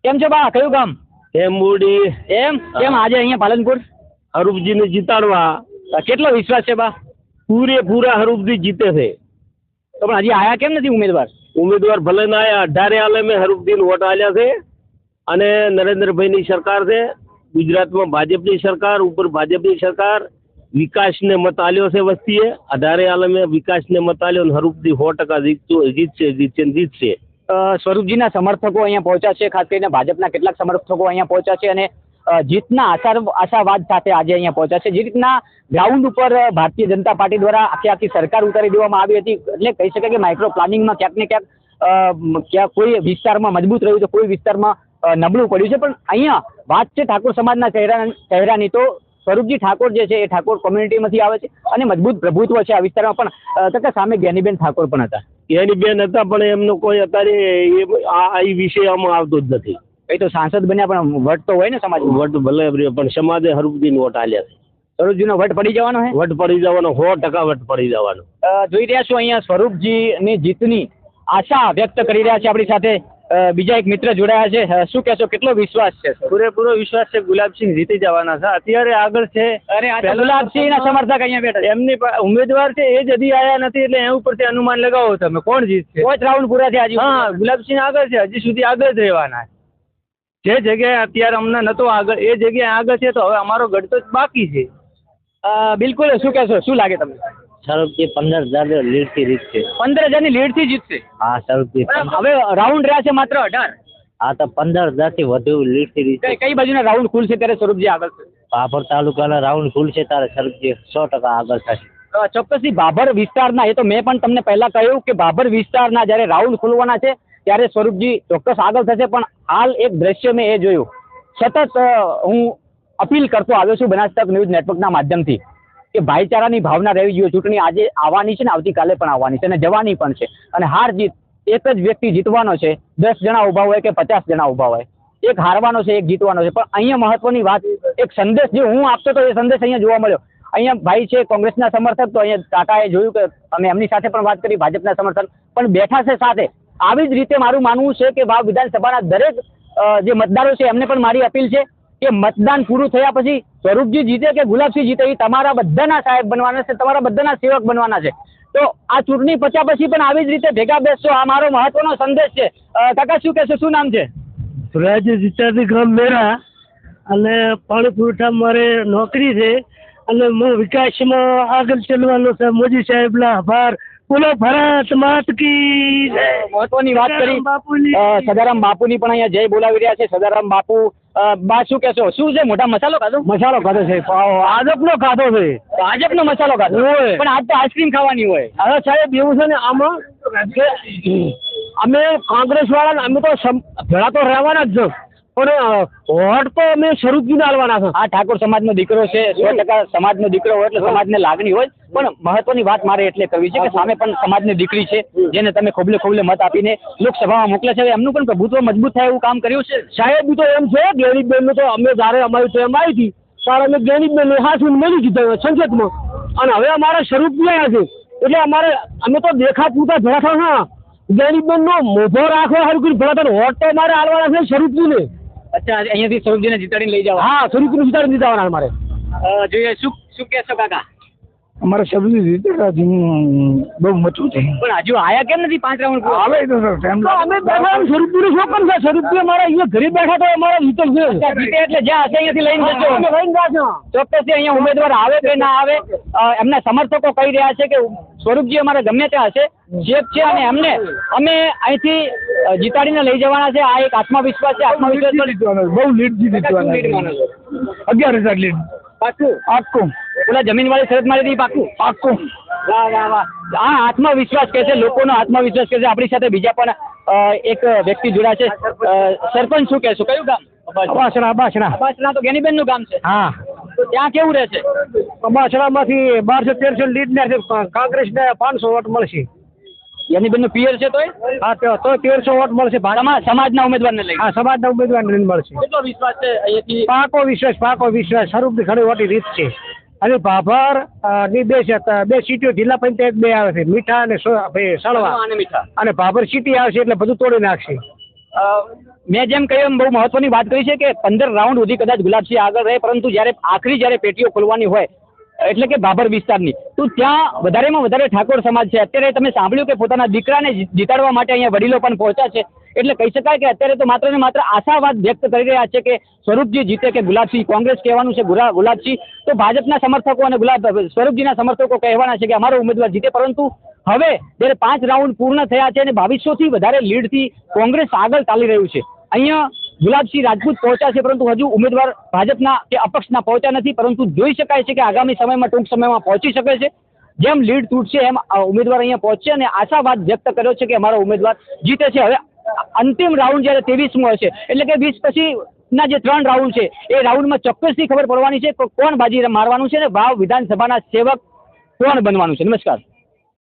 કેમ છો બા? કયું ગામ? એમ મૂડી એમ કેમ આજે અહીંયા પાલનપુર હરૂપજીને જીતાડવા કેટલો વિશ્વાસ છે બા? પૂરેપૂરા હરૂપજી જીતે છે. તો પણ હજી આયા કેમ નથી ઉમેદવાર? ઉમેદવાર ભલે ના આયા, 18 આલમે હરૂપજીને વોટ આલ્યા છે અને નરેન્દ્રભાઈની સરકાર છે. ગુજરાતમાં ભાજપની સરકાર, ઉપર ભાજપની સરકાર. વિકાસને મત આલ્યો છે વસ્તીએ. 18 આલમે વિકાસને મત આલ્યો અને હરૂપજી 100% જીતશે. સ્વરૂપજીના સમર્થકો અહીંયા પહોંચ્યા છે, ખાસ કરીને ભાજપના કેટલાક સમર્થકો અહીંયા પહોંચ્યા છે અને જીતના આશાવાદ સાથે આજે અહીંયા પહોંચ્યા છે. જે રીતના ગ્રાઉન્ડ ઉપર ભારતીય જનતા પાર્ટી દ્વારા આખી સરકાર ઉતારી દેવામાં આવી હતી, એટલે કહી શકાય કે માઇક્રો પ્લાનિંગમાં ક્યાંક ને ક્યાંક કોઈ વિસ્તારમાં મજબૂત રહ્યું છે, કોઈ વિસ્તારમાં નબળું પડ્યું છે. પણ અહીંયા વાત છે ઠાકોર સમાજના ચહેરાની, તો સ્વરૂપજી ઠાકોર જે છે એ ઠાકોર કોમ્યુનિટીમાંથી આવે છે અને મજબૂત પ્રભુત્વ છે આ વિસ્તારમાં. પણ કાકા સામે જ્ઞાનીબેન ઠાકોર પણ હતા. જ્ઞાનીબેન હતા પણ એમનો કોઈ અત્યારે આ વિષયમાં આવતો જ નથી. એ તો સાંસદ બન્યા પણ વટ તો હોય ને સમાજ. વટ ભલે પણ સમાજે હરૂપજીને વોટ આલ્યા છે. સ્વરૂપજીનો વટ પડી જવાનો છે? વટ પડી જવાનો, 100% વટ પડી જવાનો. જોઈ રહ્યા છો અહીંયા સ્વરૂપજીની જીતની આશા વ્યક્ત કરી રહ્યા છે. આપણી સાથે બીજા એક મિત્ર જોડાયા છે. શું કહેશો, કેટલો વિશ્વાસ છે? પૂરેપૂરો વિશ્વાસ છે. ગુલાબસિંહ જીતી જવાના છે. અત્યારે આગળ છે ગુલાબસિંહના સમર્થક અહીંયા બેઠા. એમની ઉમેદવાર છે એ જ હજી આયા નથી, એટલે એ ઉપરથી અનુમાન લગાવો તમે કોણ જીતશે. 5 રાઉન્ડ પૂરા થયા હજી. હા, ગુલાબસિંહ આગળ છે, હજી સુધી આગળ જ રહેવાના. જે જગ્યાએ અત્યારે અમને નતો આગળ, એ જગ્યાએ આગળ છે, તો હવે અમારો ગઢ તો બાકી છે. બિલકુલ. શું કહેશો, શું લાગે તમને? સ્વરૂપજી 15,000 લીડથી જીતશે. 15,000ની લીડથી જીતશે? હા, સ્વરૂપજી. હવે રાઉન્ડ રહ્યા છે માત્ર 18. હા, તો 15,000થી વધુ લીડથી જીતશે. કઈ બાજુના રાઉન્ડ ખુલશે ત્યારે સ્વરૂપજી આગળ છે? ભાભર તાલુકાના રાઉન્ડ ખુલશે ત્યારે સ્વરૂપજી 100% આગળ થશે. ચોક્કસથી ભાભર વિસ્તારના, એ તો મેં પણ તમને પહેલા કહ્યું કે ભાભર વિસ્તારના જ્યારે રાઉન્ડ ખુલવાના છે ત્યારે સ્વરૂપજી ચોક્કસ આગળ થશે. પણ હાલ એક દ્રશ્ય મેં એ જોયું, સતત હું અપીલ કરતો આવ્યો છું બનાસકાંઠા ન્યૂઝ નેટવર્કના માધ્યમથી કે ભાઈચારાની ભાવના રહેવી જોઈએ. ચૂંટણી આજે આવવાની છે ને આવતીકાલે પણ આવવાની છે અને જવાની પણ છે. અને હાર જીત એક જ વ્યક્તિ જીતવાનો છે. 10 જણા ઊભા હોય કે 50 જણા ઊભા હોય, એક હારવાનો છે, એક જીતવાનો છે. પણ અહીંયા મહત્વની વાત, એક સંદેશ જે હું આપતો હતો એ સંદેશ અહીંયા જોવા મળ્યો. અહીંયા ભાઈ છે કોંગ્રેસના સમર્થક, તો અહીંયા કાકાએ જોયું કે અમે એમની સાથે પણ વાત કરી, ભાજપના સમર્થક પણ બેઠા છે સાથે. આવી જ રીતે મારું માનવું છે કે વાવ વિધાનસભાના દરેક જે મતદારો છે એમને પણ મારી અપીલ છે કે મતદાન પૂરું થયા પછી સ્વરૂપજી જીતે કે ગુલાબસિંહ જીતે, એ તમારા બધાના સાહેબ બનવાના છે, તમારા બધાના સેવક બનવાના છે. તો આ ચૂંટણી પત્યા પછી પણ આવી જ રીતે ભેગા બેસશો, આ મારો મહત્વનો સંદેશ છે. કાકા શું કહેશો, શું નામ છે? રાજ્ય જીતાડી ગામ મેરા અને પાણી પુરવઠા મારે નોકરી છે અને હું વિકાસમાં આગળ ચાલવાનો છે. મોદી સાહેબના આભાર. બોલો ભારત માત કી જય. મહત્વની વાત કરી સદારામ બાપુની પણ અહીંયા જય બોલાવી રહ્યા છે. સદારામ બાપુ, બા શું કહેશો, શું છે? મોટા મસાલો ખાધો? મસાલો ખાધો છે, ભાજપનો ખાધો છે. ભાજપનો મસાલો ખાધો હોય પણ આજ તો આઈસ્ક્રીમ ખાવાની હોય. હવે સાહેબ એવું છે ને આમાં કે અમે કોંગ્રેસ વાળા અમે તો ભેળા તો રહેવાના જ છે, પણ વોટ તો અમે સ્વરૂપજીને આલવાના છે. આ ઠાકોર સમાજનો દીકરો છે, 100% સમાજનો દીકરો હોય એટલે સમાજને લાગણી હોય. પણ મહત્વની વાત મારે એટલે કરવી છે કે સામે પણ સમાજની દીકરી છે, જેને તમે ખોબલે ખોબલે મત આપીને લોકસભામાં મોકલે છે. એમનું પણ પ્રભુત્વ મજબૂત થાય એવું કામ કર્યું છે. સાહેબ તો એમ છે, જ્ઞાનીબેનનું તો અમે જ્યારે અમારી ટાઈમ આવી હતી ત્યારે અમે જ્ઞાનીબેનને હાથમાં મળી દીધા સંસદમાં, અને હવે અમારા સ્વરૂપજી આવ્યા છે એટલે અમે તો દેખા પૂરતા ભેળા થયા. જ્ઞાનીબેનનો મોભો રાખવો હરકું ભેળા થઈને વોટ તો અમારે આલવાના છે સ્વરૂપજીને. અચ્છા, અહીંયાથી સ્વરૂપજીને જીતાડીને લઈ જાવ? હા, સ્વરૂપજીને જીતાડીને જવાના અમારે. જોઈએ શું કહેશો કાકા? અમારા શબ્દ જીતેલાથી બહુ મચું છે. પણ હજુ આયા કેમ નથી 5 રાઉન્ડ? આવે તો અમે બેઠા સ્વરૂપજી શું પણ છે. સ્વરૂપજી અમારા અહીંયા ઘરે બેઠા તો અમારા જીતે છે. જીતે એટલે જ્યાં હશે અહીંયાથી લઈને જજો. ચોક્કસથી અહીંયા ઉમેદવાર આવે કે ના આવે, એમના સમર્થકો કહી રહ્યા છે કે સ્વરૂપજી અમારે ગમે ત્યાં હશે શેપ છે અને એમને અમે અહીંથી જીતાડીને લઈ જવાના છે. આ એક આત્મવિશ્વાસ છે. આત્મવિશ્વાસ બહુ લીડ જીતી 11,000 લીડ. પાક્કું. પેલા જમીન વાળી શરત મારી હતી, પાક્કું. વાહ વાહ વાહ. આ આત્મવિશ્વાસ કે છે, લોકોનો આત્મવિશ્વાસ કે છે. આપણી સાથે બીજા પણ એક વ્યક્તિ જોડા છે. સરપંચ શું કહેશો, કયું ગામ? અબાસણા તો જ્ઞાનીબેન નું ગામ છે. હા, તો ત્યાં કેવું રહે છે? અબાસણામાંથી 1200-1300 લીડ ને કોંગ્રેસને 500 વોટ મળશે. જ્ઞાનીબેન નું પિયર છે તોય? હા, તો 1300 વોટ મળશે. સમાજના ઉમેદવારને લઈ? હા, સમાજના ઉમેદવારને મળશે. કેટલો વિશ્વાસ છે અહીંયાથી? પાકો વિશ્વાસ. સ્વરૂપની ઘણી મોટી રીત છે. અને ભાભર ની બે સીટો જિલ્લા પંચાયત 2 આવે છે, મીઠા અને સળવા, અને મીઠા, અને ભાભર સિટી આવશે એટલે બધું તોડી નાખશે. મેં જેમ કહ્યું એમ બહુ મહત્વની વાત કરી છે કે 15 રાઉન્ડ સુધી કદાચ ગુલાબસિંહ આગળ રહે, પરંતુ જ્યારે પેટીઓ ખોલવાની હોય એટલે કે બાબર વિસ્તારની, તો ત્યાં વધારેમાં વધારે ઠાકોર સમાજ છે. અત્યારે તમે સાંભળ્યું કે પોતાના દીકરાને જીતાડવા માટે અહીંયા વડીલો પણ પહોંચ્યા છે. એટલે કહી શકાય કે અત્યારે તો માત્ર ને માત્ર આશાવાદ વ્યક્ત કરી રહ્યા છે કે સ્વરૂપજી જીતે કે ગુલાબસિંહ. કોંગ્રેસ કહેવાનું છે ગુલાબસિંહ, તો ભાજપના સમર્થકો અને સ્વરૂપજીના સમર્થકો કહેવાના છે કે અમારો ઉમેદવાર જીતે. પરંતુ હવે જ્યારે 5 રાઉન્ડ પૂર્ણ થયા છે અને 2200થી વધારે લીડથી કોંગ્રેસ આગળ ચાલી રહ્યું છે. અહીંયા ગુલાબસિંહ રાજપૂત પહોંચ્યા છે, પરંતુ હજુ ઉમેદવાર ભાજપના કે અપક્ષના પહોંચ્યા નથી. પરંતુ જોઈ શકાય છે કે આગામી સમયમાં ટૂંક સમયમાં પહોંચી શકે છે. જેમ લીડ તૂટશે એમ ઉમેદવાર અહીંયા પહોંચશે અને આશાવાદ વ્યક્ત કર્યો છે કે અમારો ઉમેદવાર જીતે છે. હવે અંતિમ રાઉન્ડ જ્યારે 23મો હશે એટલે કે 20 પછીના જે 3 રાઉન્ડ છે એ રાઉન્ડમાં ચોક્કસથી ખબર પડવાની છે કે કોણ બાજી મારવાનું છે અને વાવ વિધાનસભાના સેવક કોણ બનવાનું છે. નમસ્કાર.